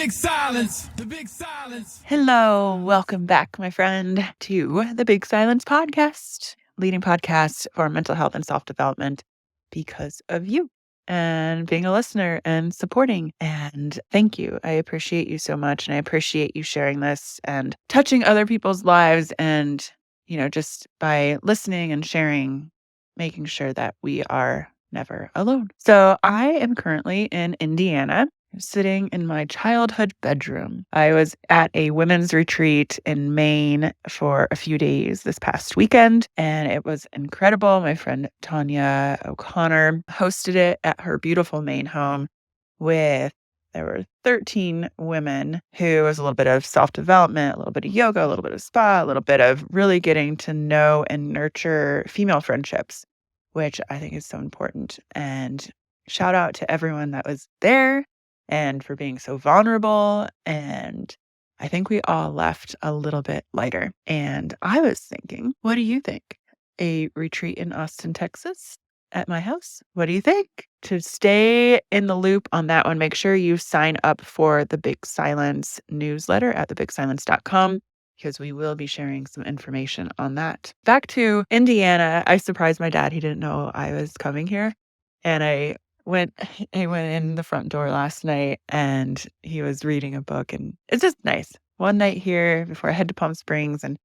big silence. The big silence. Hello. Welcome back, my friend, to the Big Silence podcast, leading podcast for mental health and self-development because of you and being a listener and supporting. And thank you. I appreciate you so much. And I appreciate you sharing this and touching other people's lives. And, just by listening and sharing, making sure that we are never alone. So I am currently in Indiana, sitting in my childhood bedroom. I was at a women's retreat in Maine for a few days this past weekend, and it was incredible. My friend Tanya O'Connor hosted it at her beautiful Maine home there were 13 women who was a little bit of self-development, a little bit of yoga, a little bit of spa, a little bit of really getting to know and nurture female friendships, which I think is so important. And shout out to everyone that was there and for being so vulnerable. And I think we all left a little bit lighter. And I was thinking, what do you think? A retreat in Austin, Texas at my house? What do you think? To stay in the loop on that one, make sure you sign up for the Big Silence newsletter at thebigsilence.com because we will be sharing some information on that. Back to Indiana, I surprised my dad. He didn't know I was coming here. And I went in the front door last night and he was reading a book, and it's just nice. One night here before I head to Palm Springs, and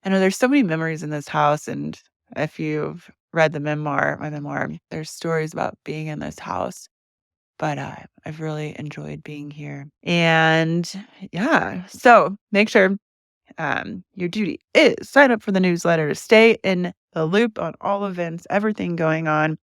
I know there's so many memories in this house. And if you've read my memoir, there's stories about being in this house. But I've really enjoyed being here. And yeah, so make sure your duty is sign up for the newsletter to stay in the loop on all events, everything going on.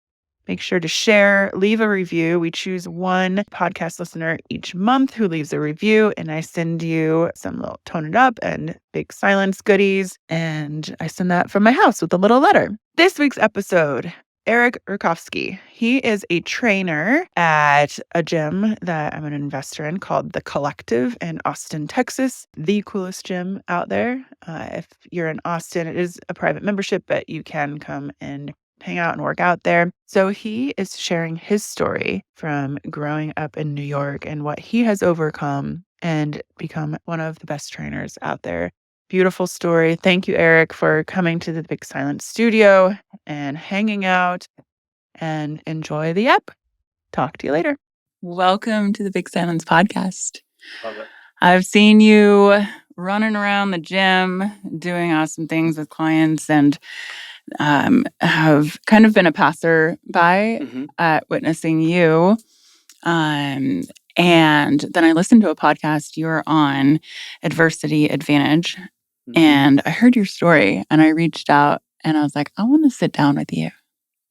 Make sure to share, leave a review. We choose one podcast listener each month who leaves a review, and I send you some little Tone It Up and Big Silence goodies, and I send that from my house with a little letter. This week's episode, Eric Rakofsky. He is a trainer at a gym that I'm an investor in called the Kollective in Austin, Texas, the coolest gym out there. If you're in Austin, it is a private membership, but you can come and hang out and work out there. So he is sharing his story from growing up in New York and what he has overcome and become one of the best trainers out there. Beautiful story. Thank you, Eric, for coming to the Big Silence studio and hanging out, and enjoy the app. Talk to you later. Welcome to the Big Silence podcast. Love it. I've seen you running around the gym, doing awesome things with clients, and have kind of been a passerby at witnessing you. And then I listened to a podcast you were on, Adversity Advantage, and I heard your story, and I reached out, and I was like, I want to sit down with you.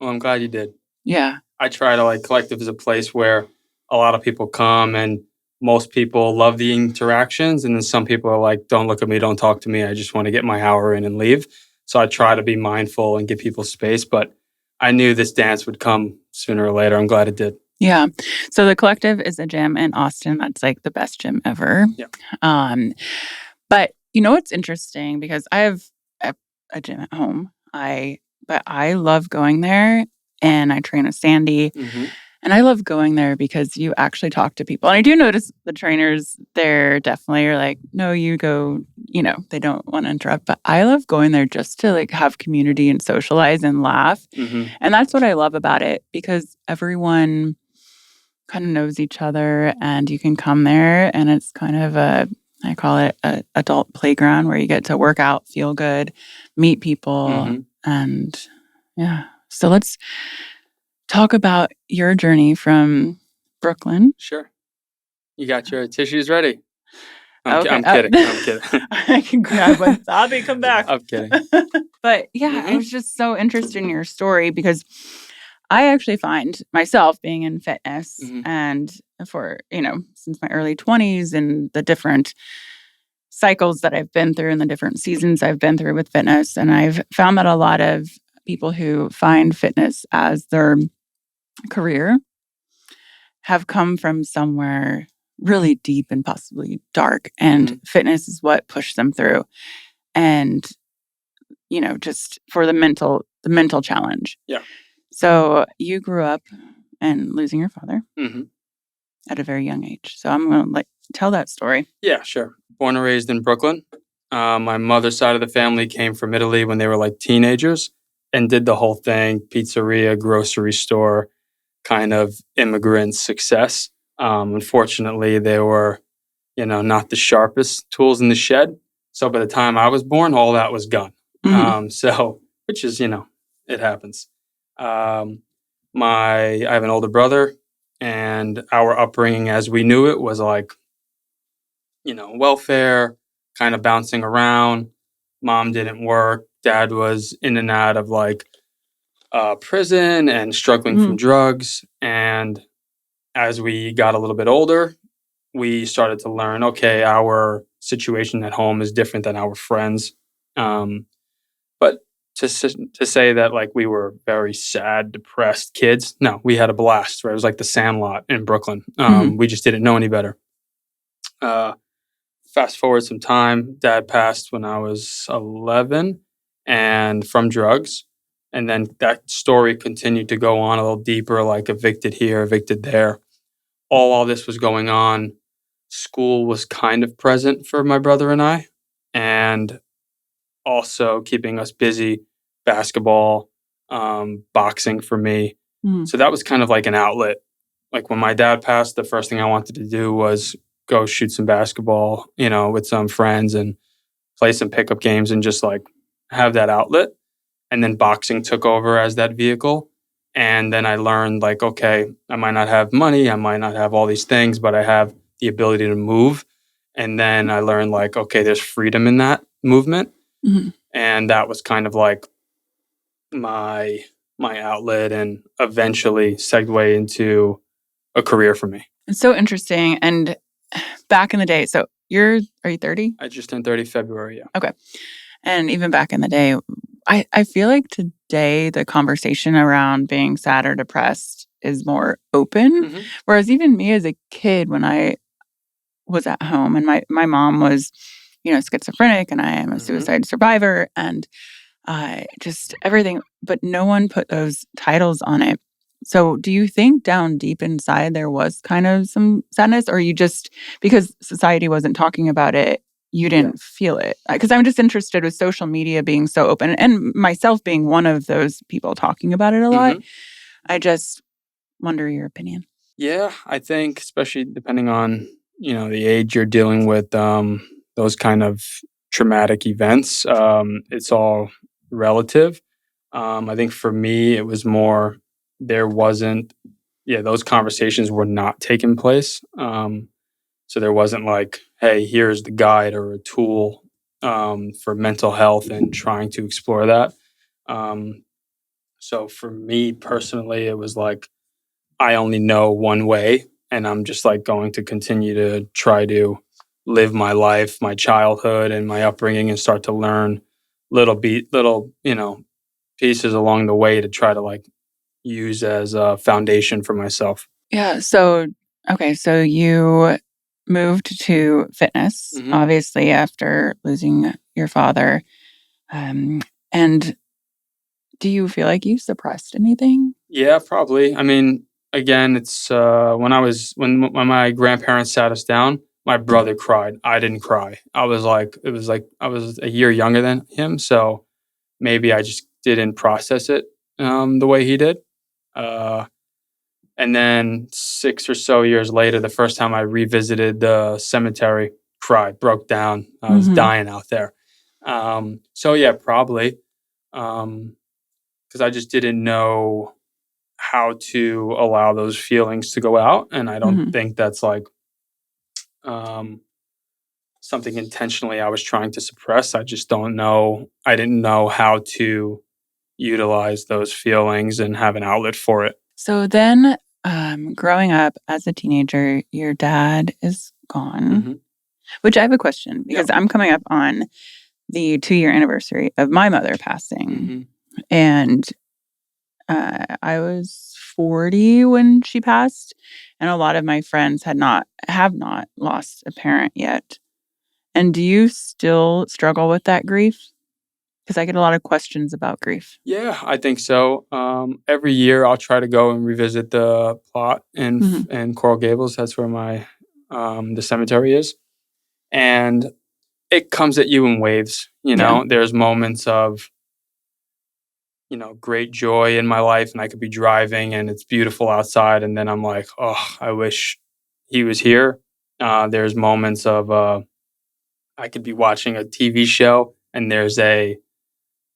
Well, I'm glad you did. Yeah. I try to Collective is a place where a lot of people come, and most people love the interactions, and then some people are like, don't look at me, don't talk to me. I just want to get my hour in and leave. So I try to be mindful and give people space, but I knew this dance would come sooner or later. I'm glad it did. Yeah. So the Kollective is a gym in Austin that's like the best gym ever. Yeah. But you know what's interesting, because I have a gym at home. But I love going there, and I train with Sandy. And I love going there because you actually talk to people. And I do notice the trainers there definitely are like, no, you go, they don't want to interrupt. But I love going there just to have community and socialize and laugh. And that's what I love about it, because everyone kind of knows each other, and you can come there, and it's kind of I call it a adult playground where you get to work out, feel good, meet people. And yeah. So let's talk about your journey from Brooklyn. Sure. You got your tissues ready? Okay. I'm kidding. I'm kidding. I can grab one. Bobby, come back. I'm kidding. But yeah, I was just so interested in your story, because I actually find myself being in fitness and for, since my early 20s, and the different cycles that I've been through and the different seasons I've been through with fitness. And I've found that a lot of people who find fitness as their career have come from somewhere really deep and possibly dark, and fitness is what pushed them through. And, just for the mental challenge. Yeah. So you grew up and losing your father at a very young age. So I'm going to Tell that story. Yeah, sure. Born and raised in Brooklyn. My mother's side of the family came from Italy when they were like teenagers and did the whole thing, pizzeria, grocery store, kind of immigrant success. Unfortunately, they were, not the sharpest tools in the shed. So by the time I was born, all that was gone. Which is, it happens. I have an older brother, and our upbringing as we knew it was like, welfare, kind of bouncing around. Mom didn't work. Dad was in and out of like prison and struggling from drugs. And as we got a little bit older, we started to learn, okay, our situation at home is different than our friends. But to say that like we were very sad, depressed kids, no, we had a blast. Right? It was like the Sandlot in Brooklyn. We just didn't know any better. Fast forward some time, dad passed when I was 11 and from drugs. And then that story continued to go on a little deeper, like evicted here, evicted there. All this was going on. School was kind of present for my brother and I, and also keeping us busy, basketball, boxing for me. So that was kind of like an outlet. Like when my dad passed, the first thing I wanted to do was go shoot some basketball, with some friends and play some pickup games and just like have that outlet. And then boxing took over as that vehicle. And then I learned like, okay, I might not have money, I might not have all these things, but I have the ability to move. And then I learned like, okay, there's freedom in that movement. And that was kind of like my outlet and eventually segue into a career for me. It's so interesting. And back in the day, so are you 30? I just turned 30 February, yeah. Okay. And even back in the day, I feel like today the conversation around being sad or depressed is more open. Whereas even me as a kid, when I was at home and my mom was, schizophrenic and I am a suicide survivor and just everything, but no one put those titles on it. So do you think down deep inside there was kind of some sadness, or you just, because society wasn't talking about it, you didn't feel it? Because I'm just interested with social media being so open and myself being one of those people talking about it a lot. I just wonder your opinion. Yeah, I think especially depending on, the age you're dealing with those kind of traumatic events, it's all relative. I think for me, it was more, there wasn't, those conversations were not taking place. So there wasn't like, hey, here's the guide or a tool for mental health and trying to explore that. So for me personally, it was like, I only know one way, and I'm just like going to continue to try to live my life, my childhood and my upbringing and start to learn little, pieces along the way to try to like use as a foundation for myself. Yeah. So, okay. So you moved to fitness, obviously, after losing your father. And do you feel like you suppressed anything? Yeah, probably. I mean, again, it's when my grandparents sat us down, my brother cried. I didn't cry. It was like I was a year younger than him, so maybe I just didn't process it the way he did. And then 6 or so years later, the first time I revisited the cemetery, cried, broke down. I was dying out there. So yeah, probably. Because I just didn't know how to allow those feelings to go out. And I don't think that's like something intentionally I was trying to suppress. I just don't know. I didn't know how to utilize those feelings and have an outlet for it. So then, growing up as a teenager, your dad is gone, which I have a question because I'm coming up on the 2-year anniversary of my mother passing. And I was 40 when she passed, and a lot of my friends have not lost a parent yet. And do you still struggle with that grief? Because I get a lot of questions about grief. Yeah, I think so. Every year I'll try to go and revisit the plot in Coral Gables. That's where my the cemetery is. And it comes at you in waves, There's moments of, great joy in my life, and I could be driving and it's beautiful outside. And then I'm like, oh, I wish he was here. There's moments of, I could be watching a TV show and there's a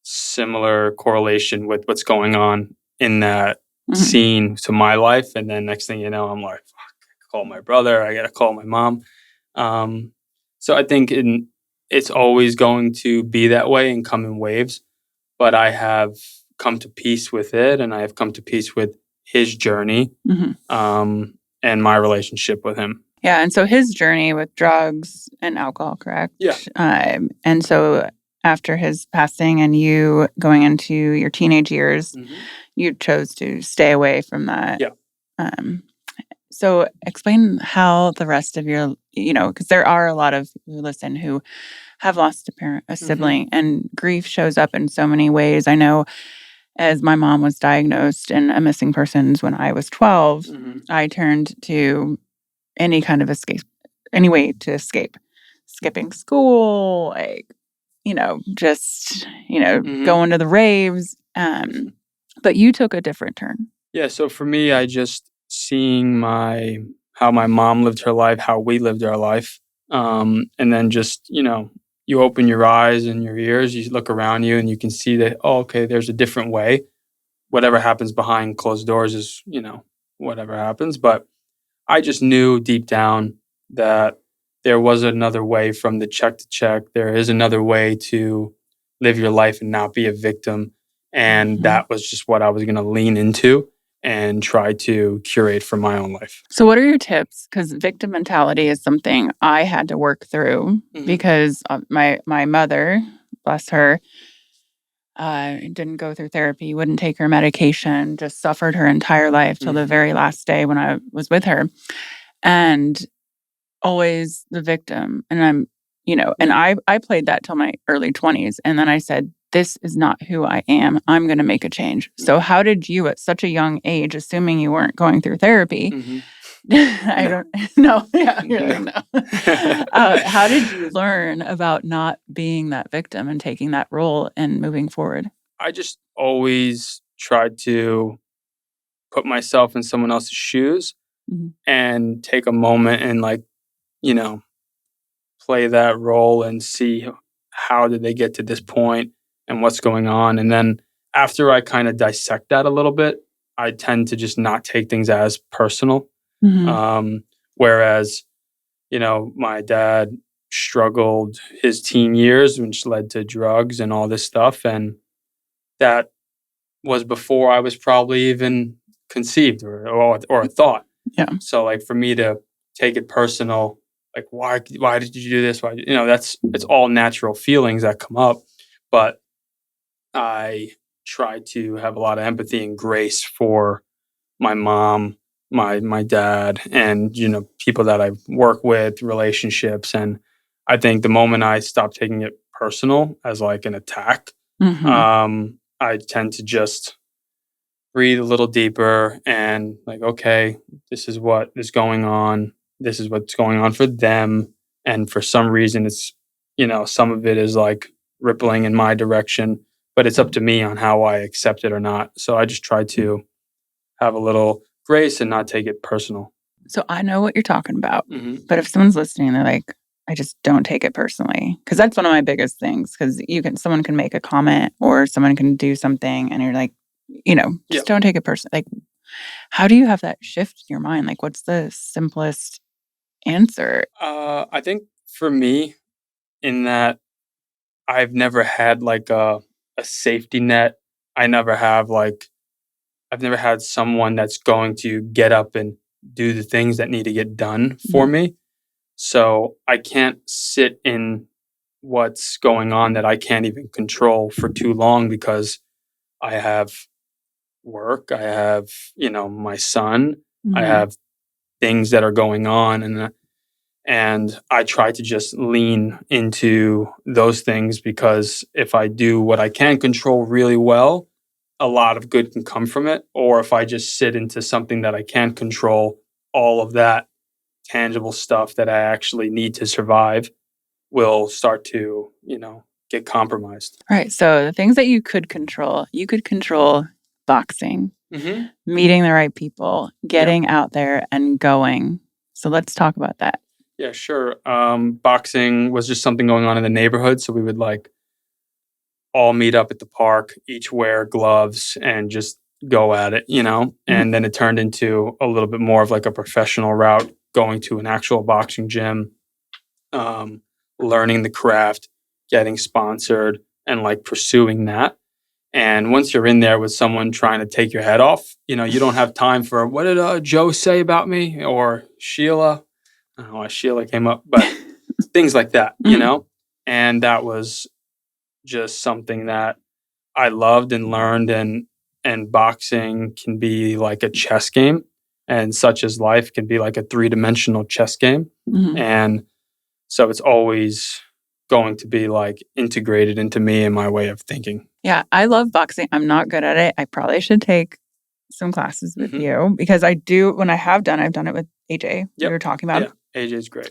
similar correlation with what's going on in that scene to my life. And then next thing you know, I'm like, fuck, I call my brother, I got to call my mom. So I think it's always going to be that way and come in waves, but I have come to peace with it, and I have come to peace with his journey and my relationship with him. Yeah, and so his journey with drugs and alcohol, correct? Yeah. And so after his passing and you going into your teenage years, you chose to stay away from that. Yeah. So explain how the rest of your, because there are a lot of people who listen who have lost a parent, a sibling, and grief shows up in so many ways. I know as my mom was diagnosed in a missing persons when I was 12, I turned to any kind of escape, any way to escape, skipping school, just, going to the raves. But you took a different turn. Yeah. So for me, I just seeing how my mom lived her life, how we lived our life. And then just, you open your eyes and your ears, you look around you and you can see that, oh, okay, there's a different way. Whatever happens behind closed doors is, whatever happens. But I just knew deep down that there was another way from the check to check. There is another way to live your life and not be a victim. And that was just what I was going to lean into and try to curate for my own life. So what are your tips? Because victim mentality is something I had to work through because my mother, bless her, didn't go through therapy, wouldn't take her medication, just suffered her entire life till the very last day when I was with her. And always the victim. And I'm, and I played that till my early 20s. And then I said, this is not who I am. I'm going to make a change. So how did you at such a young age, assuming you weren't going through therapy, I don't know. Yeah, you're like, no. How did you learn about not being that victim and taking that role and moving forward? I just always tried to put myself in someone else's shoes and take a moment and play that role and see how did they get to this point and what's going on. And then after I kind of dissect that a little bit, I tend to just not take things as personal. Whereas, my dad struggled his teen years, which led to drugs and all this stuff. And that was before I was probably even conceived or a thought. Yeah. So for me to take it personal, why did you do this? Why, it's all natural feelings that come up, but I try to have a lot of empathy and grace for my mom, my dad, and people that I work with, relationships. And I think the moment I stop taking it personal as an attack, I tend to just breathe a little deeper and okay, this is what is going on. This is what's going on for them. And for some reason, it's, some of it is rippling in my direction, but it's up to me on how I accept it or not. So I just try to have a little grace and not take it personal. So I know what you're talking about, but if someone's listening, they're like, I just don't take it personally. Because that's one of my biggest things. Because someone can make a comment or someone can do something and you're like, just don't take it personally. How do you have that shift in your mind? What's the simplest answer? I think for me, in that I've never had a safety net. I never have I've never had someone that's going to get up and do the things that need to get done for me. So I can't sit in what's going on that I can't even control for too long because I have work, I have, my son, I have things that are going on, and I try to just lean into those things because if I do what I can control really well, a lot of good can come from it. Or if I just sit into something that I can't control, all of that tangible stuff that I actually need to survive will start to, get compromised. Right. So the things that you could control boxing, meeting the right people, getting out there and going. So let's talk about that. Yeah, sure. Boxing was just something going on in the neighborhood. So we would all meet up at the park, each wear gloves and just go at it, and then it turned into a little bit more of like a professional route, going to an actual boxing gym, learning the craft, getting sponsored and pursuing that. And once you're in there with someone trying to take your head off, you don't have time for what did Joe say about me or Sheila. I don't know why Sheila came up, but things like that, and that was just something that I loved and learned. And boxing can be like a chess game, and such as life can be like a 3-dimensional chess game. And so it's always going to be integrated into me and my way of thinking. Yeah, I love boxing. I'm not good at it. I probably should take some classes with you, because I do, when I've done it with AJ. We were talking about. Yeah, AJ's great.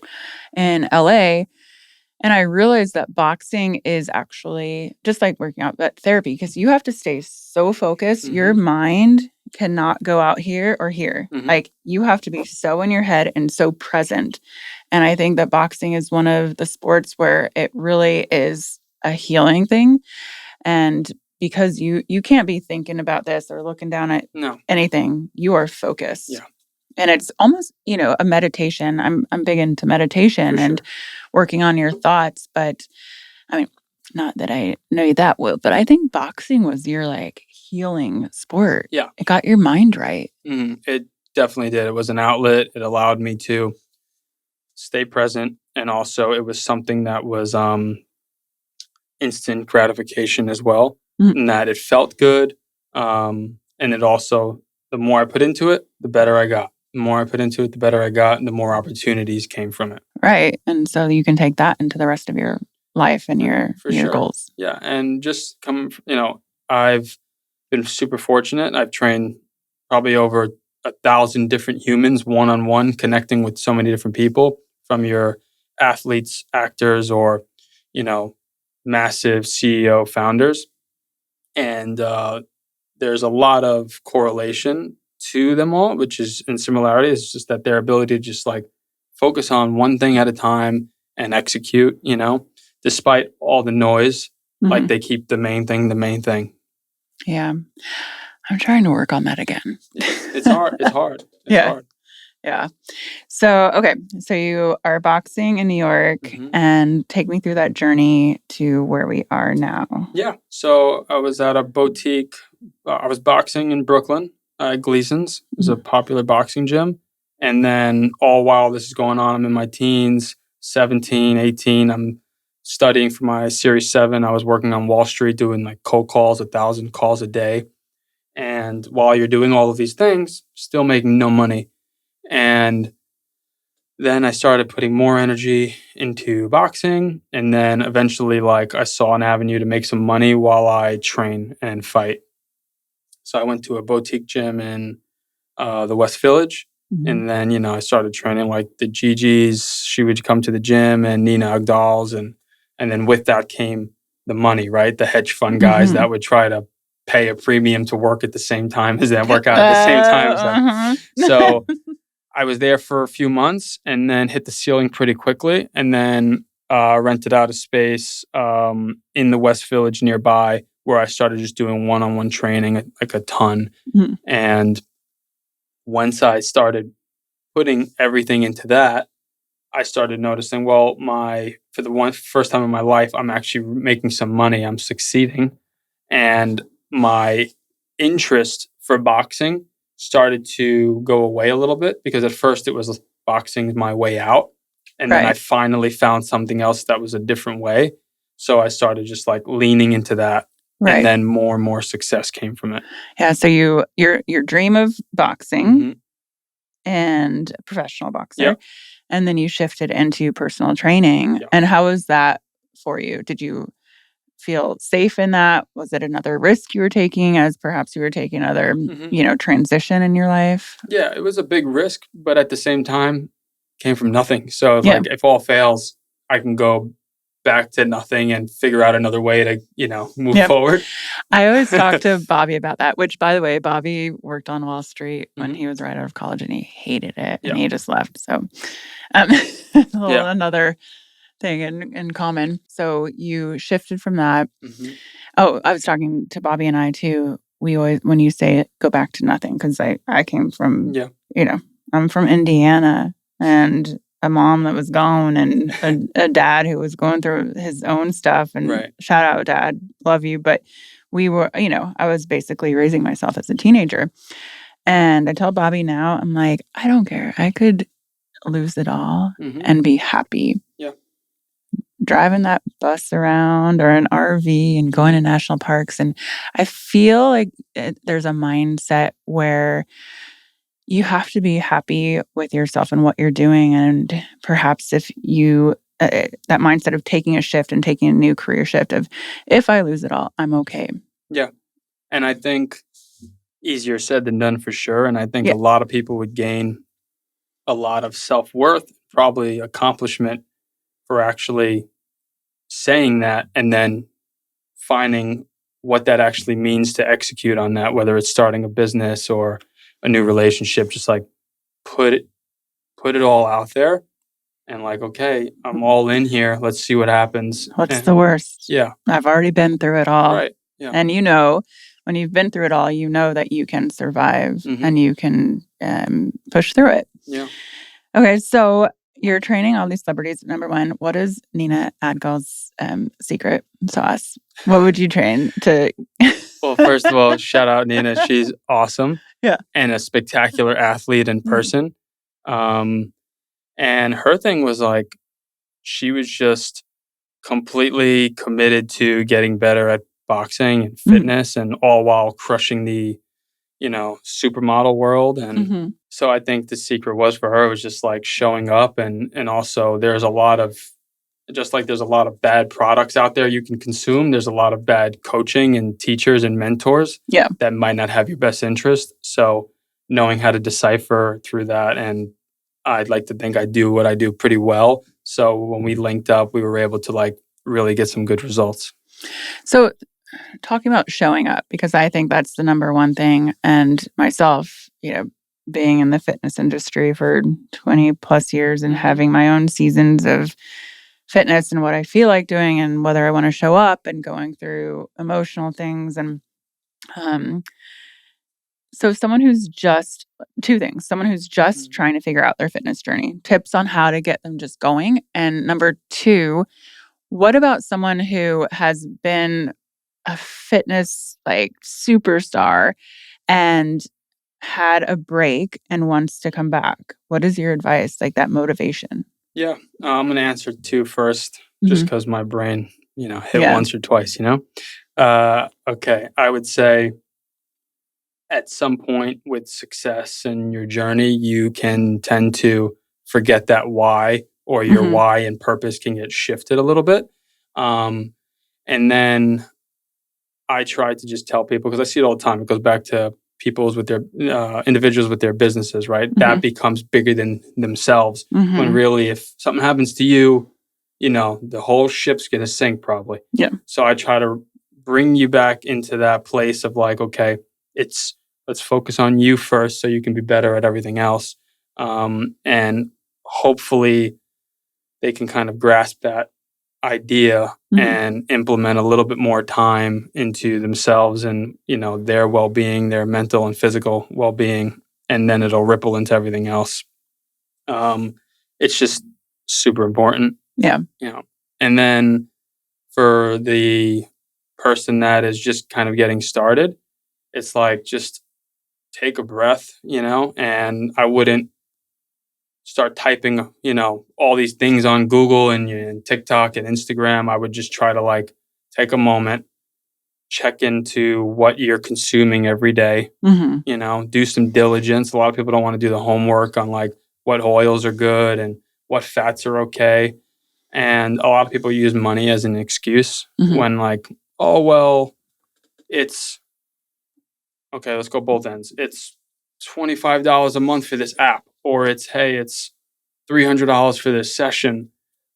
In LA. And I realized that boxing is actually just like working out, but therapy, because you have to stay so focused. Your mind cannot go out here or here. You have to be so in your head and so present. And I think that boxing is one of the sports where it really is a healing thing. And because you can't be thinking about this or looking down at anything, you are focused. Yeah. And it's almost, a meditation. I'm big into meditation and working on your thoughts. But I mean, not that I know you that well, but I think boxing was your healing sport. Yeah. It got your mind right. It definitely did. It was an outlet. It allowed me to stay present. And also it was something that was instant gratification as well. And that it felt good. And it also, the more I put into it, the better I got. The more I put into it, the better I got, and the more opportunities came from it. Right. And so you can take that into the rest of your life and your goals. Yeah. And just I've been super fortunate. I've trained probably over 1,000 different humans one-on-one, connecting with so many different people, from your athletes, actors, or, massive CEO founders. And there's a lot of correlation to them all, which is in similarity. It's just that their ability to just focus on one thing at a time and execute, despite all the noise, they keep the main thing. Yeah. I'm trying to work on that again. It's hard. It's hard. Hard. Yeah. So, okay. So you are boxing in New York, and take me through that journey to where we are now. Yeah. So I was at a boutique. I was boxing in Brooklyn. Gleason's is a popular boxing gym. And then all while this is going on, I'm in my teens, 17, 18. I'm studying for my Series 7. I was working on Wall Street doing cold calls, 1,000 calls a day. And while you're doing all of these things, still making no money. And then I started putting more energy into boxing. And then eventually, I saw an avenue to make some money while I train and fight. So I went to a boutique gym in the West Village. And then, I started training the Gigi's. She would come to the gym, and Nina Agdal's. And then with that came the money, right? The hedge fund guys that would try to pay a premium to work at the same time as them, work out at the same time as them. So I was there for a few months and then hit the ceiling pretty quickly, and then rented out a space in the West Village nearby, where I started just doing one-on-one training a ton. And once I started putting everything into that, I started noticing, for the first time in my life, I'm actually making some money. I'm succeeding. And my interest for boxing started to go away a little bit, because at first it was boxing my way out. And then I finally found something else that was a different way. So I started just leaning into that. Right. And then more and more success came from it. Yeah. So your dream of boxing and professional boxer. Yep. And then you shifted into personal training. Yep. And how was that for you? Did you feel safe in that? Was it another risk you were taking, as perhaps you were taking another, transition in your life? Yeah, it was a big risk. But at the same time, came from nothing. So if all fails, I can go back to nothing and figure out another way to, move forward. I always talk to Bobby about that, which, by the way, Bobby worked on Wall Street when he was right out of college and he hated it and he just left. So another thing in common. So you shifted from that. Oh, I was talking to Bobby and I too. We always, when you say it, go back to nothing, because I came from, I'm from Indiana, and a mom that was gone, and a dad who was going through his own stuff. And shout out, Dad, love you. But we were, I was basically raising myself as a teenager. And I tell Bobby now, I'm like, I don't care. I could lose it all and be happy. Yeah. Driving that bus around or an RV and going to national parks. And I feel like there's a mindset where you have to be happy with yourself and what you're doing. And perhaps if you, that mindset of taking a shift and taking a new career shift of, if I lose it all, I'm okay. Yeah. And I think easier said than done for sure. And I think a lot of people would gain a lot of self-worth, probably accomplishment for actually saying that and then finding what that actually means to execute on that, whether it's starting a business or a new relationship. Just like put it all out there and like, okay, I'm all in here. Let's see what happens. What's the worst? Yeah. I've already been through it all. Right. Yeah. And when you've been through it all, you know that you can survive and you can push through it. Yeah. Okay, so you're training all these celebrities. Number one, what is Nina Adgal's secret sauce? What would you train to? Well, first of all, shout out Nina. She's awesome. Yeah. And a spectacular athlete in person. And her thing was like, she was just completely committed to getting better at boxing and fitness and all while crushing the, supermodel world. And so I think the secret was for her was just like showing up. And also there's a lot of, just like there's a lot of bad products out there you can consume, there's a lot of bad coaching and teachers and mentors that might not have your best interest. So knowing how to decipher through that, and I'd like to think I do what I do pretty well. So when we linked up, we were able to like really get some good results. So talking about showing up, because I think that's the number one thing. And myself, being in the fitness industry for 20 plus years and having my own seasons of fitness and what I feel like doing and whether I want to show up and going through emotional things. And so someone who's just trying to figure out their fitness journey, tips on how to get them just going. And number two, what about someone who has been a fitness like superstar and had a break and wants to come back? What is your advice, like that motivation? Yeah, I'm going to answer two first, just because my brain, hit once or twice, Okay, I would say at some point with success in your journey, you can tend to forget that why, or your why and purpose can get shifted a little bit. And then I try to just tell people, because I see it all the time, it goes back to people's with their individuals with their businesses, right? That becomes bigger than themselves. When really, if something happens to you, the whole ship's going to sink probably. Yeah. So I try to bring you back into that place of like, okay, let's focus on you first so you can be better at everything else. And hopefully they can kind of grasp that idea and implement a little bit more time into themselves and, their well-being, their mental and physical well-being, and then it'll ripple into everything else. It's just super important. Yeah. And then for the person that is just kind of getting started, it's like, just take a breath, and I wouldn't start typing, all these things on Google and TikTok and Instagram. I would just try to like take a moment, check into what you're consuming every day, do some diligence. A lot of people don't want to do the homework on like what oils are good and what fats are okay. And a lot of people use money as an excuse when like, oh, well, it's okay, let's go both ends. It's $25 a month for this app, or it's, hey, it's $300 for this session.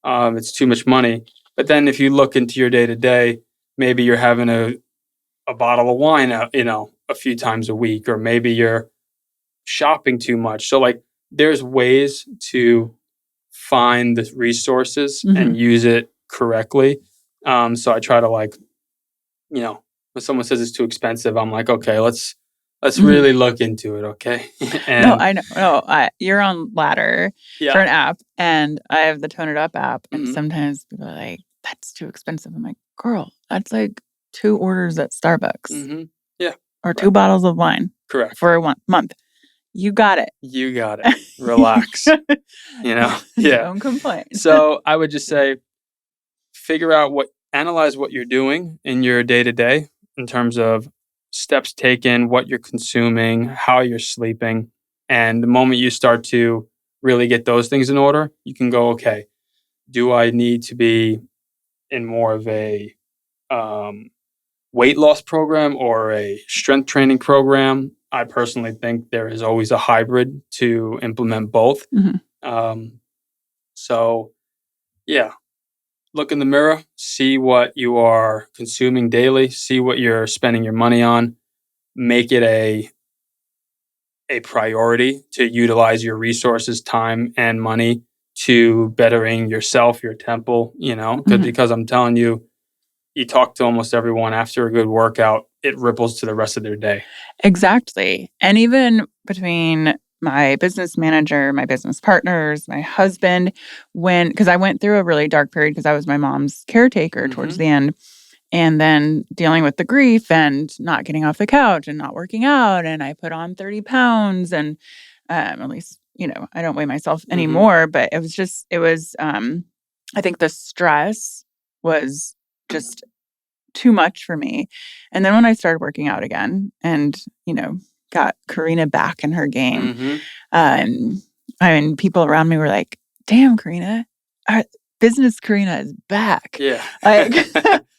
It's too much money. But then if you look into your day to day, maybe you're having a bottle of wine, a few times a week, or maybe you're shopping too much. So like there's ways to find the resources and use it correctly. So I try to like, when someone says it's too expensive, I'm like, okay, let's really look into it. Okay. And no, I know. No, you're on Ladder for an app, and I have the Tone It Up app. And sometimes people are like, that's too expensive. I'm like, girl, that's like 2 orders at Starbucks. Yeah. Or 2 bottles of wine. Correct. For a month. You got it. You got it. Relax. Yeah. Don't complain. So I would just say, analyze what you're doing in your day to day in terms of steps taken, what you're consuming, how you're sleeping. And the moment you start to really get those things in order, you can go, okay, do I need to be in more of a weight loss program or a strength training program? I personally think there is always a hybrid to implement both. So, yeah. Look in the mirror, see what you are consuming daily, see what you're spending your money on, make it a priority to utilize your resources, time and money to bettering yourself, your temple, because I'm telling you, you talk to almost everyone after a good workout, it ripples to the rest of their day. Exactly. And even between my business manager, my business partners, my husband, because I went through a really dark period because I was my mom's caretaker towards the end, and then dealing with the grief and not getting off the couch and not working out. And I put on 30 pounds and at least, I don't weigh myself anymore, but it was, I think the stress was just too much for me. And then when I started working out again and, got Karena back in her game, people around me were like, damn, Karena, our business Karena is back. Yeah. Like,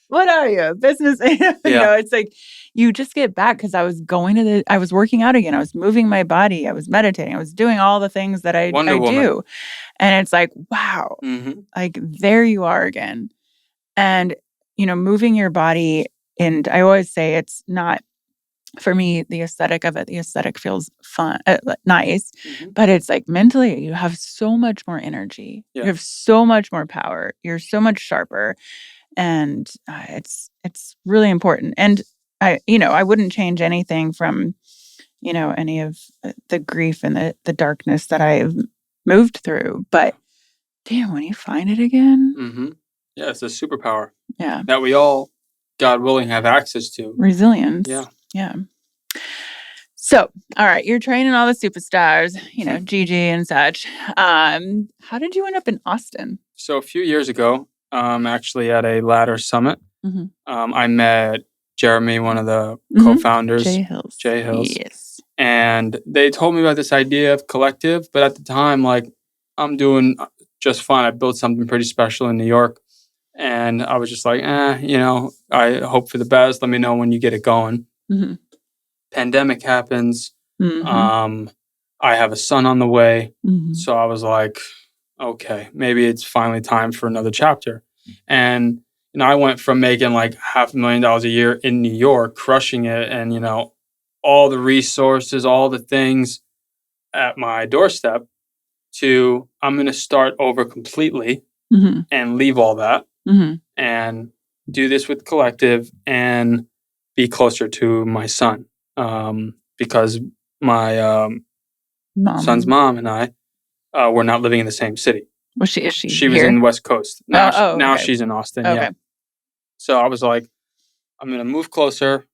what are you? Business? It's like, you just get back because I was I was working out again. I was moving my body. I was meditating. I was doing all the things that I do. And it's like, wow, like there you are again. And, moving your body. And I always say it's not, for me, the aesthetic of it, the aesthetic feels fun, nice, but it's like mentally, you have so much more energy. You have so much more power. You're so much sharper. And it's really important. And I wouldn't change anything from, any of the grief and the darkness that I've moved through. But damn, when you find it again. Yeah, it's a superpower. Yeah. That we all, God willing, have access to. Resilience. Yeah. So, all right, you're training all the superstars, Gigi and such. How did you end up in Austin? So a few years ago, actually at a Ladder Summit, I met Jeremy, one of the co-founders. Jay Hills. Yes. And they told me about this idea of Kollective, but at the time, like, I'm doing just fine. I built something pretty special in New York. And I was just like, I hope for the best. Let me know when you get it going. Pandemic happens. I have a son on the way. So I was like, okay, maybe it's finally time for another chapter. And, I went from making like $500,000 a year in New York, crushing it. And, all the resources, all the things at my doorstep to I'm going to start over completely and leave all that and do this with Kollective and be closer to my son. Because my son's mom and I were not living in the same city. Is she She was in the West Coast. Now she's in Austin. Okay. Yeah. So I was like, I'm going to move closer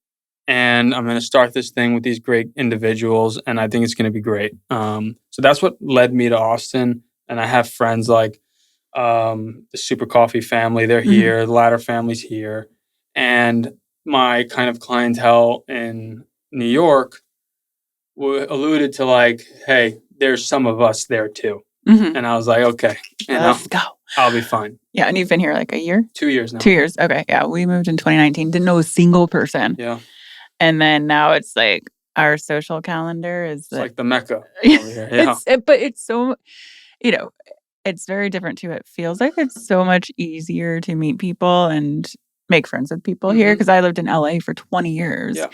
and I'm going to start this thing with these great individuals. And I think it's going to be great. So that's what led me to Austin. And I have friends like the Super Coffee family. They're here. The Ladder family's here. And my kind of clientele in New York alluded to like, hey, there's some of us there too. And I was like, okay, let's go. I'll be fine. Yeah. And you've been here like a year? 2 years now. 2 years. Okay. Yeah. We moved in 2019. Didn't know a single person. Yeah. And then now it's like our social calendar is like the Mecca over here. Yeah. But it's so, you know, it's very different too. It feels like it's so much easier to meet people and make friends with people here because I lived in LA for 20 years. Yeah.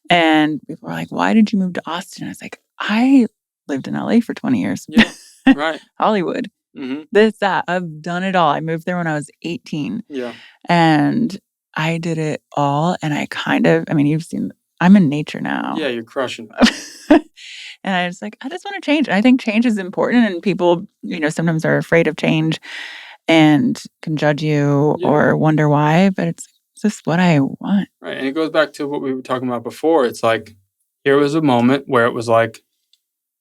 And people were like, why did you move to Austin? I was like, I lived in LA for 20 years. Yeah. Right. Hollywood. This, that. I've done it all. I moved there when I was 18. Yeah. And I did it all. And you've seen, I'm in nature now. Yeah, you're crushing it. And I was like, I just want to change. And I think change is important. And people, sometimes are afraid of change and can judge you or wonder why. But it's just what I want. Right. And it goes back to what we were talking about before. It's like, here was a moment where it was like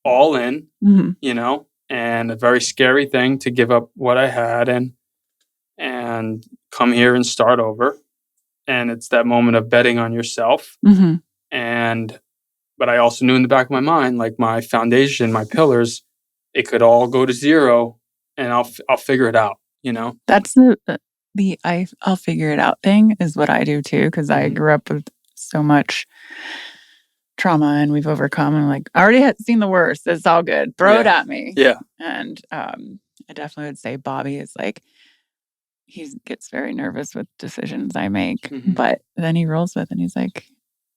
all in, and a very scary thing to give up what I had and come here and start over. And it's that moment of betting on yourself. But I also knew in the back of my mind, like my foundation, my pillars, it could all go to zero and I'll figure it out, That's the I'll figure it out thing is what I do too. Cause I grew up with so much trauma and we've overcome. And like, I already had seen the worst. It's all good. Throw it at me. Yeah. And I definitely would say Bobby is like, he gets very nervous with decisions I make, but then he rolls with and he's like,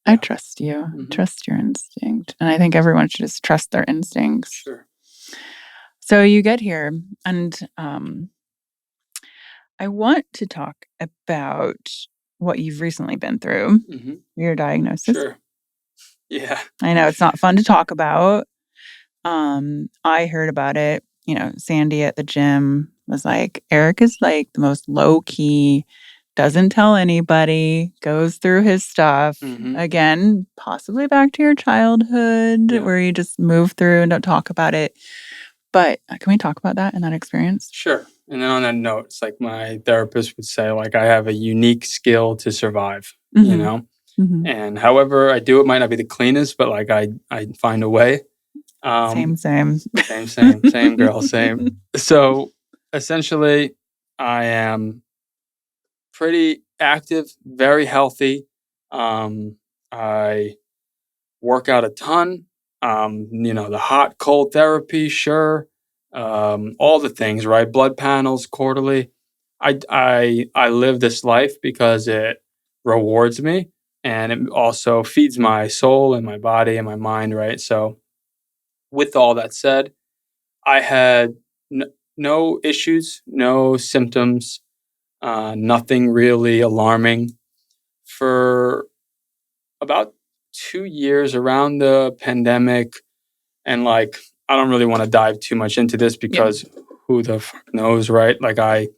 I trust you. Trust your instinct. And I think everyone should just trust their instincts. Sure. So you get here and I want to talk about what you've recently been through, your diagnosis. Sure. Yeah. I know it's not fun to talk about. I heard about it, Sandy at the gym was like, Eric is like the most low key, doesn't tell anybody, goes through his stuff. Again, possibly back to your childhood where you just move through and don't talk about it. But can we talk about that and that experience? Sure. And then on that note, it's like my therapist would say, like, I have a unique skill to survive, and however I do it might not be the cleanest, but like I find a way. Same girl, same. So essentially I am pretty active, very healthy. I work out a ton. The hot, cold therapy, sure. All the things, right? Blood panels quarterly. I live this life because it rewards me and it also feeds my soul and my body and my mind, right? So with all that said, I had no issues, no symptoms, nothing really alarming for about 2 years around the pandemic. And like, I don't really want to dive too much into this because who the fuck knows, right? Like I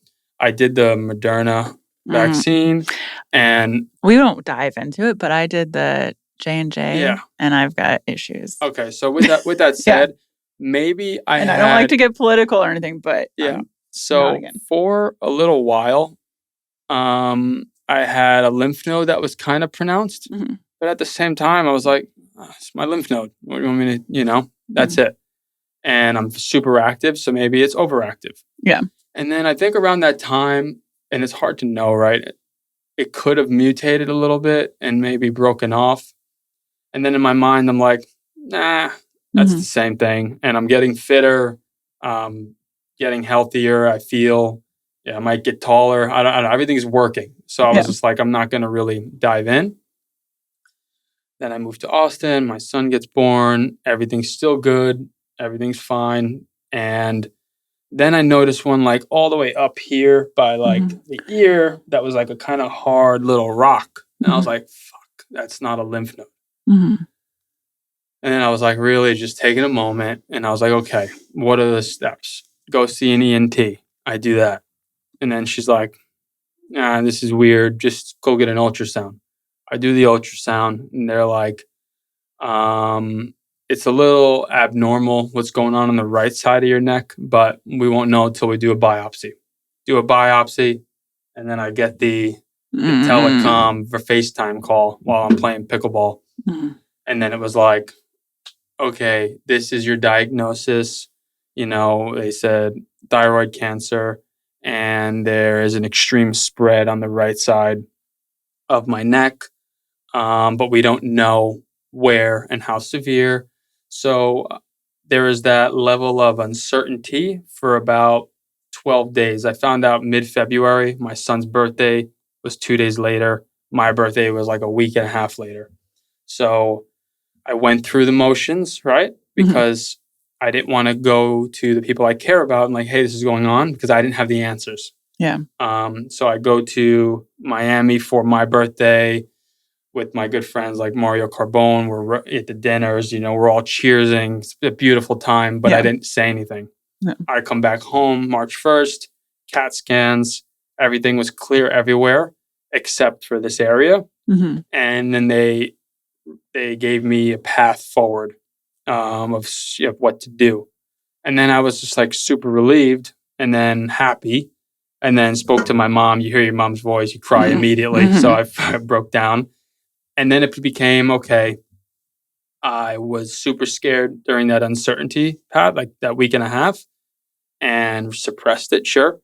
did the Moderna vaccine and we won't dive into it, but I did the J&J and I've got issues. Okay. So with that said, maybe I don't like to get political or anything, but so for a little while, I had a lymph node that was kind of pronounced, but at the same time, I was like, it's my lymph node. What do you want me to, that's it. And I'm super active, so maybe it's overactive. Yeah. And then I think around that time, and it's hard to know, right? It could have mutated a little bit and maybe broken off. And then in my mind, I'm like, nah, that's the same thing. And I'm getting fitter, getting healthier. I feel, I might get taller. I don't know. Everything's working. So I was just like, I'm not going to really dive in. Then I moved to Austin. My son gets born. Everything's still good. Everything's fine. And then I noticed one like all the way up here by like the ear that was like a kind of hard little rock. And I was like, fuck, that's not a lymph node. And then I was like really just taking a moment and I was like, okay, what are the steps? Go see an ENT. I do that. And then she's like, this is weird. Just go get an ultrasound. I do the ultrasound and they're like, it's a little abnormal what's going on the right side of your neck, but we won't know until we do a biopsy. Do a biopsy, and then I get the telecom for FaceTime call while I'm playing pickleball. And then it was like, okay, this is your diagnosis. They said thyroid cancer, and there is an extreme spread on the right side of my neck, but we don't know where and how severe. So there is that level of uncertainty for about 12 days. I found out mid-February. My son's birthday was 2 days later. My birthday was like a week and a half later. So I went through the motions, right? Because I didn't want to go to the people I care about and like, hey, this is going on, because I didn't have the answers. Yeah. So I go to Miami for my birthday with my good friends like Mario Carbone. We're at the dinners, we're all cheersing. It's a beautiful time, but I didn't say anything. Yeah. I come back home March 1st, CAT scans, everything was clear everywhere except for this area. And then they gave me a path forward of what to do. And then I was just like super relieved and then happy. And then spoke to my mom. You hear your mom's voice, you cry immediately. So I broke down. And then it became, okay, I was super scared during that uncertainty, Pat, like that week and a half, and suppressed it, sure.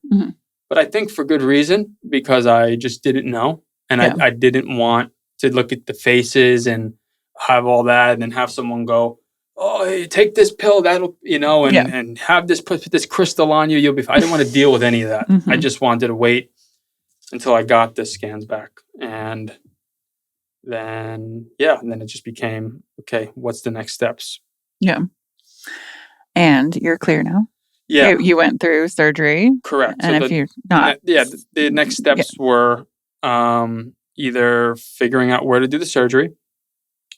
But I think for good reason, because I just didn't know. And I didn't want to look at the faces and have all that and then have someone go, oh, hey, take this pill, that'll, and have this, put this crystal on you, you'll be fine. I didn't want to deal with any of that. I just wanted to wait until I got the scans back. And then it just became, okay, what's the next steps? Yeah. And you're clear now? Yeah. You went through surgery. Correct. And if you're not... the next steps were either figuring out where to do the surgery.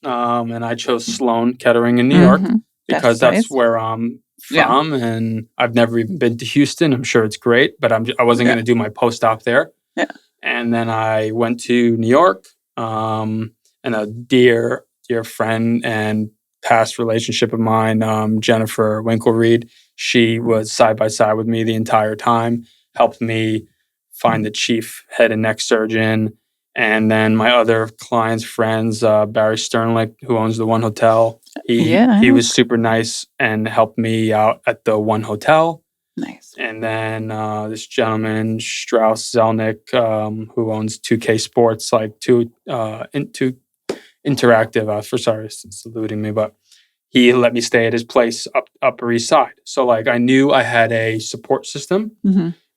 And I chose Sloan Kettering in New York because that's where I'm from. And I've never even been to Houston. I'm sure it's great, but I wasn't going to do my post-op there. Yeah. And then I went to New York. And a dear friend and past relationship of mine, Jennifer Winkle-Reed, she was side by side with me the entire time, helped me find the chief head and neck surgeon. And then my other clients, friends, Barry Sternlick, who owns the One Hotel, he was super nice and helped me out at the One Hotel. Nice. And then this gentleman, Strauss Zelnick, who owns 2K Sports, like Interactive. It's eluding me, but he let me stay at his place Upper East Side. So like I knew I had a support system.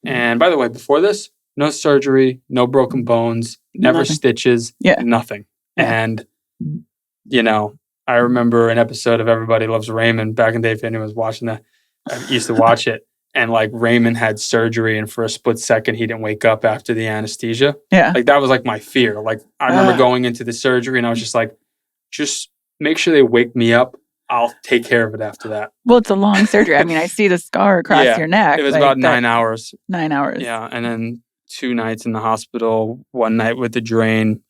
And by the way, before this, no surgery, no broken bones, never stitches, nothing. Yeah. And, I remember an episode of Everybody Loves Raymond back in the day. If anyone was watching that, I used to watch it. And like Raymond had surgery and for a split second, he didn't wake up after the anesthesia. Yeah. Like that was like my fear. Like I remember going into the surgery and I was just like, just make sure they wake me up. I'll take care of it after that. Well, it's a long surgery. I mean, I see the scar across your neck. It was about 9 hours. 9 hours. Yeah. And then 2 nights in the hospital, 1 night with the drain.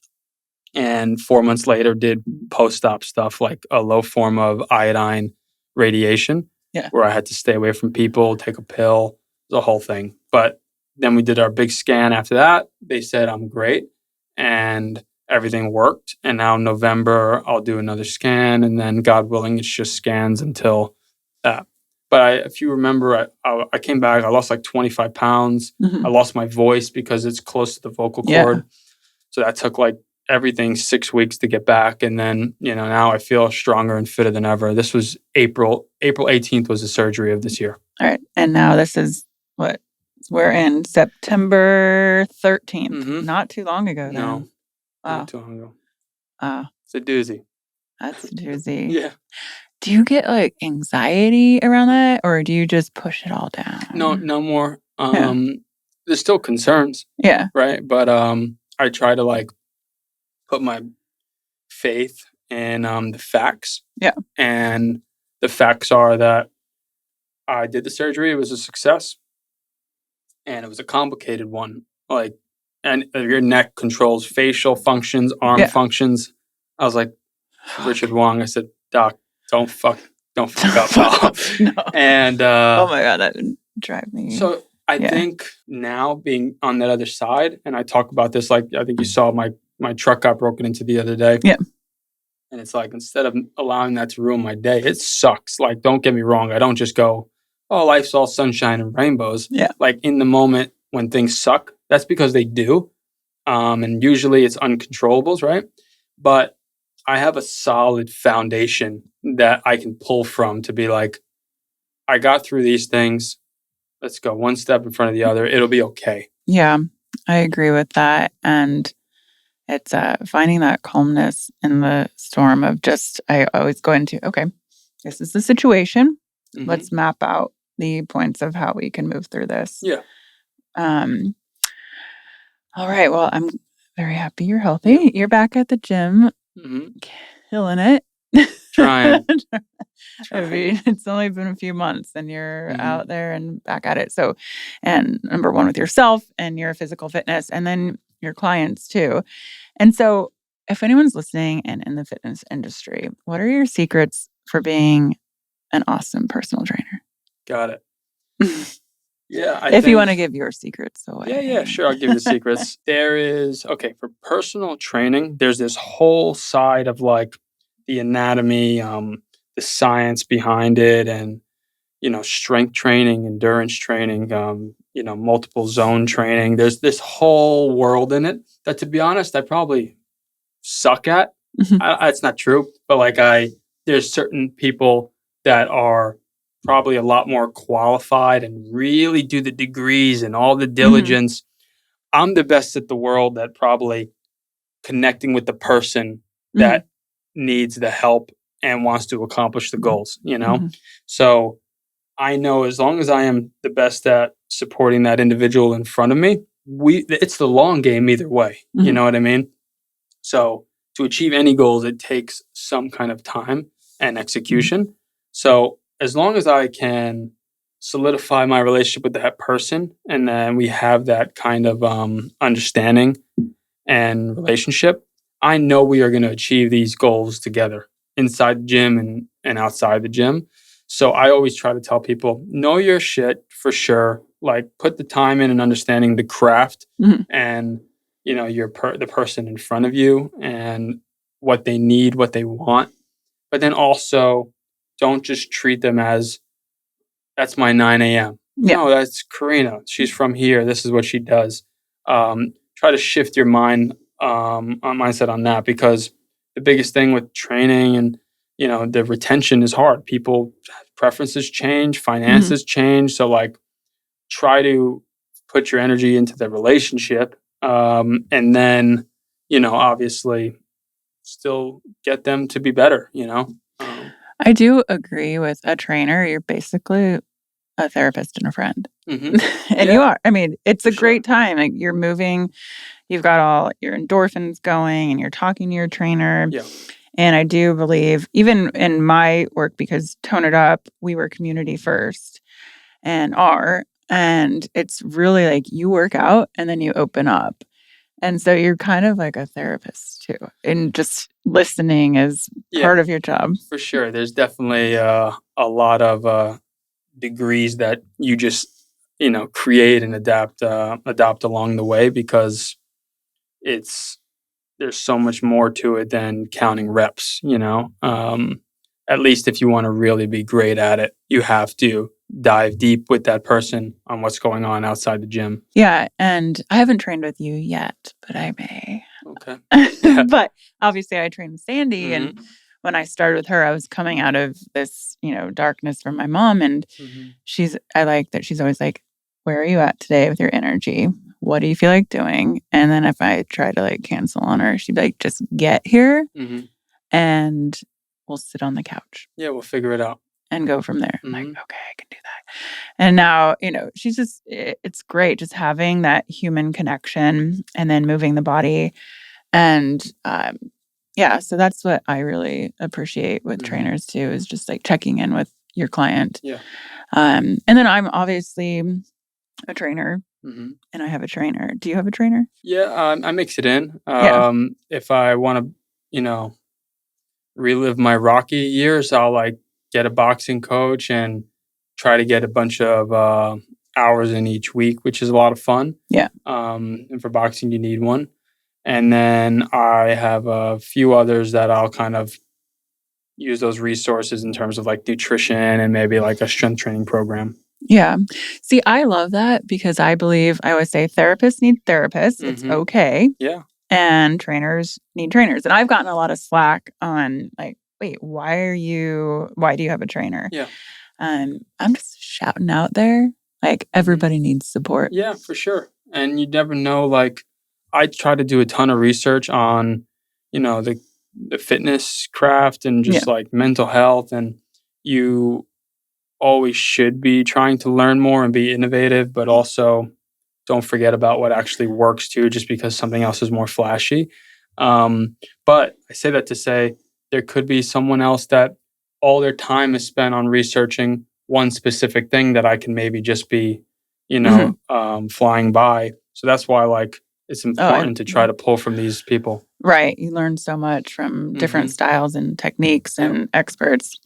And 4 months later, did post-op stuff like a low form of iodine radiation, where I had to stay away from people, take a pill, the whole thing. But then we did our big scan after that. They said I'm great and everything worked. And now in November, I'll do another scan. And then God willing, it's just scans until that. But if you remember, I came back, I lost like 25 pounds. I lost my voice because it's close to the vocal cord. So that took like everything 6 weeks to get back. And then, now I feel stronger and fitter than ever. This was April 18th was the surgery of this year. All right. And now this is what? We're in September 13th. Not too long ago then. No. Wow. Not too long ago. It's a doozy. That's a doozy. Yeah. Do you get like anxiety around that or do you just push it all down? No more. There's still concerns. Yeah. Right. But I try to like put my faith in the facts. Yeah. And the facts are that I did the surgery. It was a success. And it was a complicated one. Like, and your neck controls facial functions, arm functions. I was like, Richard Wong, I said, Doc, don't fuck up. No. And oh my God, that would drive me. So I think now being on that other side, and I talk about this, like I think you saw my truck got broken into the other day. Yeah. And it's like, instead of allowing that to ruin my day, it sucks. Like, don't get me wrong. I don't just go, oh, life's all sunshine and rainbows. Yeah. Like in the moment when things suck, that's because they do. And usually it's uncontrollables, right? But I have a solid foundation that I can pull from to be like, I got through these things. Let's go one step in front of the other. It'll be okay. Yeah, I agree with that. And it's finding that calmness in the storm of just, I always go into, okay, this is the situation. Mhm. Let's map out the points of how we can move through this. Yeah. All right. Well, I'm very happy you're healthy. Yeah. You're back at the gym, killing it. Trying. I mean, it's only been a few months and you're Mhm. out there and back at it. So, and number one with yourself and your physical fitness and then your clients too. And so if anyone's listening and in the fitness industry, what are your secrets for being an awesome personal trainer? Got it. Yeah. If you want to give your secrets away. Yeah, sure. I'll give you the secrets. There is, okay, for personal training, there's this whole side of like the anatomy, the science behind it, and, strength training, endurance training, multiple zone training. There's this whole world in it that, to be honest, I probably suck at. Mhm. It's not true, but like there's certain people that are probably a lot more qualified and really do the degrees and all the diligence. I'm the best at the world at probably connecting with the person that needs the help and wants to accomplish the goals, So I know as long as I am the best at supporting that individual in front of me, it's the long game either way. You know what I mean? So to achieve any goals, it takes some kind of time and execution. So as long as I can solidify my relationship with that person, and then we have that kind of understanding and relationship, I know we are going to achieve these goals together inside the gym and outside the gym. So I always try to tell people, know your shit for sure. Like put the time in and understanding the craft and the person in front of you and what they need, what they want. But then also don't just treat them as that's my 9 a.m. Yeah. No, that's Karena. She's from here. This is what she does. Try to shift your mindset on that, because the biggest thing with training and the retention is hard. People preferences change, finances change. So like try to put your energy into the relationship, and then obviously still get them to be better. I do agree with a trainer. You're basically a therapist and a friend. And Yeah, you are. I mean, it's a for sure. great time. Like you're moving, you've got all your endorphins going and you're talking to your trainer. Yeah. And I do believe, even in my work, because Tone It Up, we were community first and are. And it's really like you work out and then you open up. And so you're kind of like a therapist too. And just listening is part of your job. For sure. There's definitely a lot of degrees that you just create and adopt along the way, because there's so much more to it than counting reps. At least if you want to really be great at it, you have to dive deep with that person on what's going on outside the gym. Yeah, and I haven't trained with you yet, but I may. Okay. But obviously I trained with Sandy, and when I started with her, I was coming out of this, darkness from my mom, and I like that she's always like, where are you at today with your energy? What do you feel like doing? And then if I try to like cancel on her, she'd be like, just get here and we'll sit on the couch. Yeah, we'll figure it out. And go from there. I'm like, okay, I can do that. And now, she's just, it's great just having that human connection and then moving the body. And so that's what I really appreciate with trainers too, is just like checking in with your client. Yeah. And then I'm obviously a trainer. And I have a trainer. Do you have a trainer? Yeah, I mix it in. If I want to, relive my Rocky years, I'll like get a boxing coach and try to get a bunch of hours in each week, which is a lot of fun. Yeah. And for boxing, you need one. And then I have a few others that I'll kind of use those resources in terms of like nutrition and maybe like a strength training program. Yeah. See, I love that because I always say therapists need therapists. It's okay. Yeah. And trainers need trainers. And I've gotten a lot of slack on like, wait, why do you have a trainer? Yeah. And I'm just shouting out there, like, everybody needs support. Yeah, for sure. And you never know, like, I try to do a ton of research on, the fitness craft and just like mental health. And you always should be trying to learn more and be innovative, but also don't forget about what actually works too, just because something else is more flashy. But I say that to say there could be someone else that all their time is spent on researching one specific thing that I can maybe just be, flying by. So that's why, like, it's important to try to pull from these people. Right. You learn so much from different styles and techniques and experts.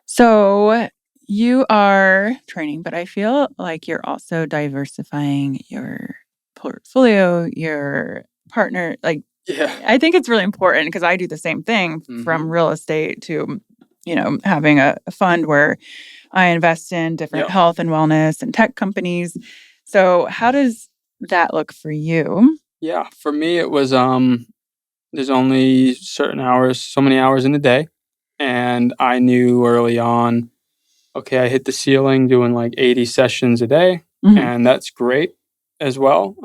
So you are training, but I feel like you're also diversifying your portfolio, your partner. Like, I think it's really important because I do the same thing from real estate to, having a fund where I invest in different health and wellness and tech companies. So how does that look for you? Yeah, for me, it was there's only certain hours, so many hours in a day. And I knew early on, okay, I hit the ceiling doing like 80 sessions a day. And that's great as well.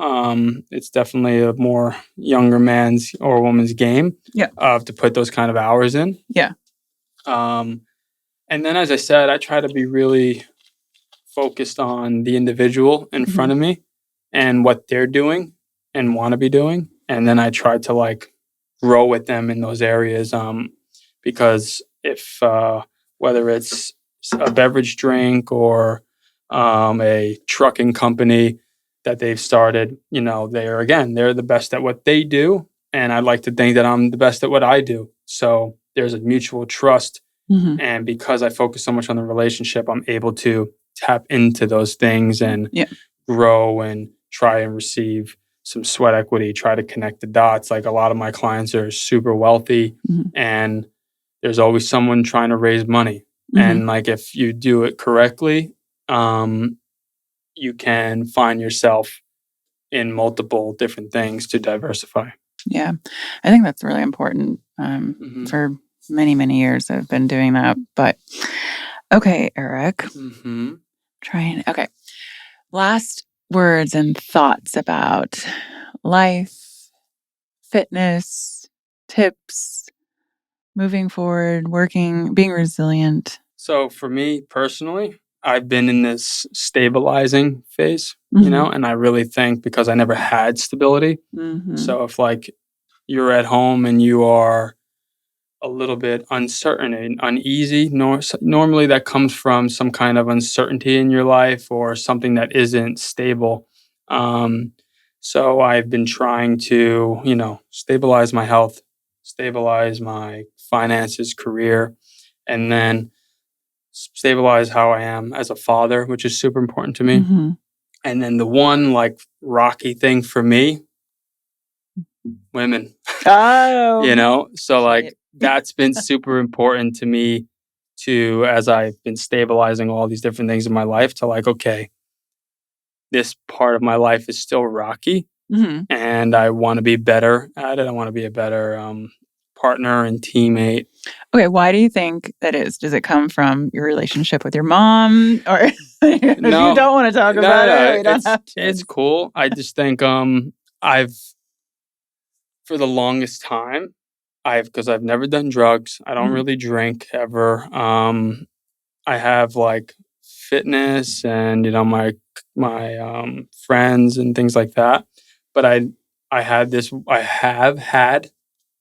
It's definitely a more younger man's or woman's game to put those kind of hours in. Yeah. And then, as I said, I try to be really focused on the individual in front of me and what they're doing and want to be doing. And then I try to like grow with them in those areas. Because if whether it's a beverage drink or a trucking company that they've started, they're the best at what they do. And I'd like to think that I'm the best at what I do. So there's a mutual trust. And because I focus so much on the relationship, I'm able to tap into those things and grow and try and receive some sweat equity, try to connect the dots. Like, a lot of my clients are super wealthy and there's always someone trying to raise money. And like, if you do it correctly, you can find yourself in multiple different things to diversify. Yeah, I think that's really important. For many, many years I've been doing that. But okay, Eric. Okay. Last words and thoughts about life, fitness, tips, moving forward, working, being resilient. So for me personally, I've been in this stabilizing phase, and I really think because I never had stability. So if like you're at home and you are a little bit uncertain and uneasy, normally that comes from some kind of uncertainty in your life or something that isn't stable. So I've been trying to, stabilize my health, stabilize my finances, career, and then stabilize how I am as a father, which is super important to me. And then the one like rocky thing for me, women. So like that's been super important to me as I've been stabilizing all these different things in my life to like, okay, this part of my life is still rocky and I want to be better at it. I want to be a better partner and teammate. Okay, why do you think that is? Does it come from your relationship with your mom? Or if you don't want to talk about it, we don't have to. It's cool. I just think I've, for the longest time, because I've never done drugs. I don't really drink ever. I have like fitness and my friends and things like that. But I have had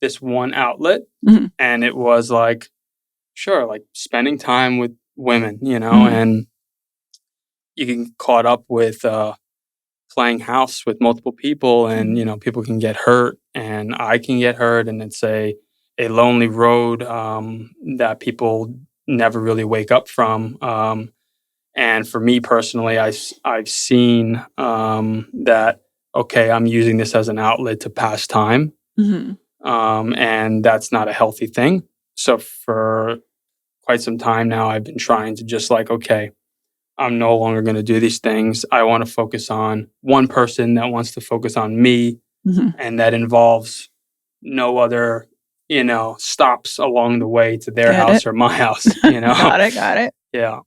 this one outlet, and it was like, sure, like spending time with women, and you can get caught up with playing house with multiple people, and people can get hurt, and I can get hurt, and it's a lonely road that people never really wake up from. And for me personally, I've seen that, okay, I'm using this as an outlet to pass time, and that's not a healthy thing. So for quite some time now, I've been trying to just like, okay, I'm no longer going to do these things. I want to focus on one person that wants to focus on me, and that involves no other, stops along the way to their house or my house. Got it. Yeah.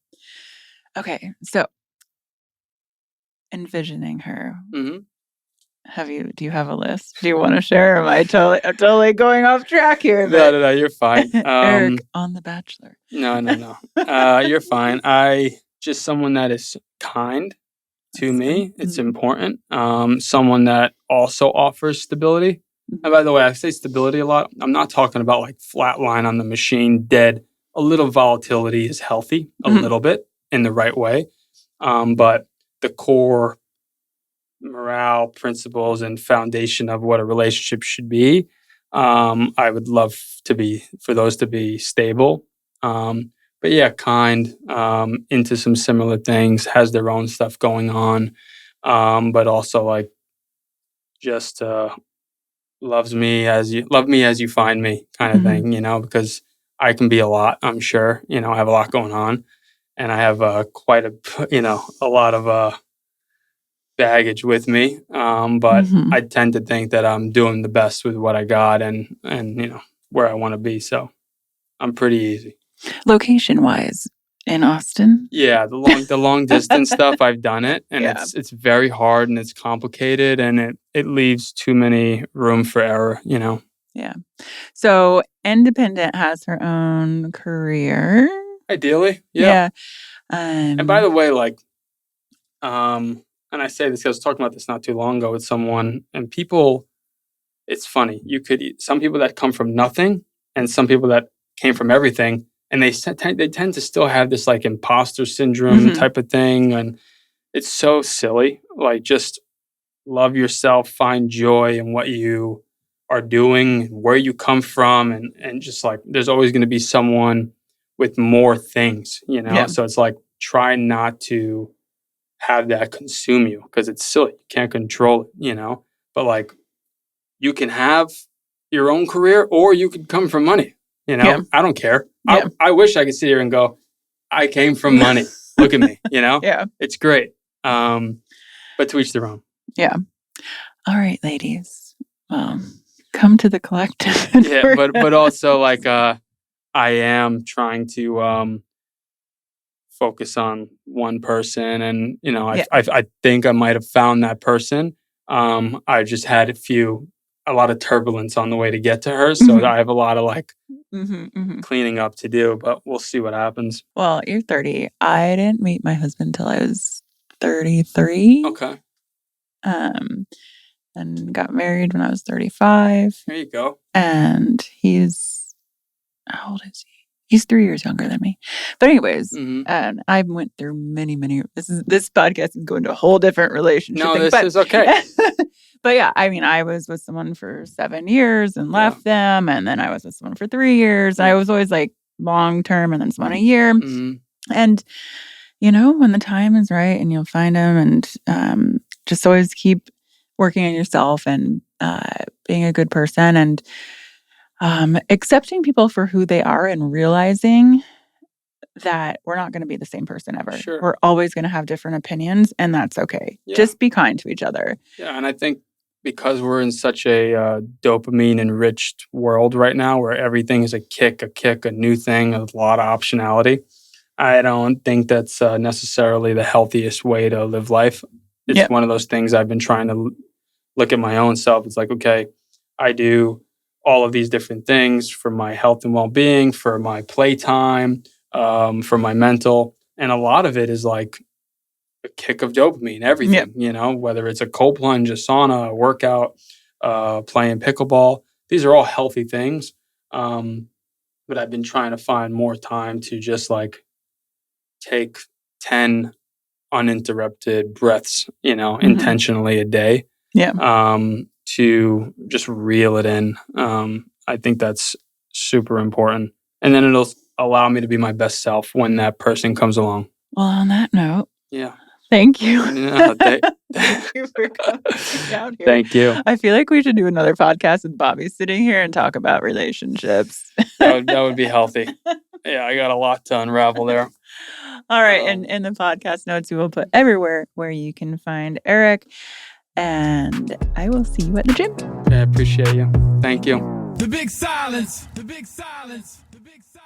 Okay, so envisioning her. Mm-hmm. Do you have a list? Do you want to share? I'm totally going off track here. No, you're fine. Eric on The Bachelor. No. You're fine. Just someone that is kind to me. It's important. Someone that also offers stability. And by the way, I say stability a lot. I'm not talking about like flat line on the machine, dead. A little volatility is healthy, a little bit in the right way. But the core morale, principles, and foundation of what a relationship should be, I would love for those to be stable. But yeah, kind, into some similar things, has their own stuff going on, but also like just love me as you find me kind of thing, because I can be a lot, I'm sure, I have a lot going on, and I have quite a lot of baggage with me, but I tend to think that I'm doing the best with what I got and where I want to be, so I'm pretty easy. Location wise, in Austin? Yeah, the long distance stuff, I've done it, and it's very hard and it's complicated, and it leaves too many room for error, Yeah. So independent, has her own career. Ideally, yeah. And by the way, like, and I say this because I was talking about this not too long ago with someone, and people, it's funny. Some people that come from nothing, and some people that came from everything, and they tend to still have this like imposter syndrome type of thing, and it's so silly. Like, just love yourself, find joy in what you are doing, where you come from, and just like there's always going to be someone with more things, So it's like, try not to have that consume you, because it's silly. You can't control it, But like, you can have your own career, or you could come from money. I don't care. Yeah. I wish I could sit here and go, I came from money. Look at me, Yeah. It's great. But to each their own. Yeah. All right, ladies. Come to the collective. Yeah, but also like I am trying to focus on one person, and I think I might have found that person. I just had a lot of turbulence on the way to get to her, so I have a lot of like cleaning up to do, but we'll see what happens. Well, you're 30. I didn't meet my husband until I was 33. Okay. And got married when I was 35. There you go. And how old is he? He's 3 years younger than me. But anyways, and I went through many. This podcast is going to a whole different relationship. No, this is okay. But yeah, I mean, I was with someone for 7 years and left them, and then I was with someone for 3 years. And I was always like long term, and then someone a year. And when the time is right, and you'll find them, and just always keep working on yourself and being a good person, and accepting people for who they are, and realizing that we're not going to be the same person ever. Sure. We're always going to have different opinions, and that's okay. Yeah. Just be kind to each other. Yeah, and I think because we're in such a dopamine-enriched world right now, where everything is a kick, a new thing, a lot of optionality, I don't think that's necessarily the healthiest way to live life. It's one of those things I've been trying to look at my own self. It's like, okay, I do all of these different things for my health and well-being, for my playtime, for my mental. And a lot of it is like a kick of dopamine, everything, whether it's a cold plunge, a sauna, a workout, playing pickleball. These are all healthy things. But I've been trying to find more time to just like take 10 uninterrupted breaths, intentionally a day. To just reel it in. I think that's super important. And then it'll allow me to be my best self when that person comes along. Well, on that note, yeah. Thank you. No, Thank you for coming out here. Thank you. I feel like we should do another podcast with Bobby sitting here and talk about relationships. That would be healthy. Yeah, I got a lot to unravel there. All right. And in the podcast notes, we will put everywhere where you can find Eric. And I will see you at the gym. Okay, I appreciate you. Thank you. The big silence. The big silence. The big silence.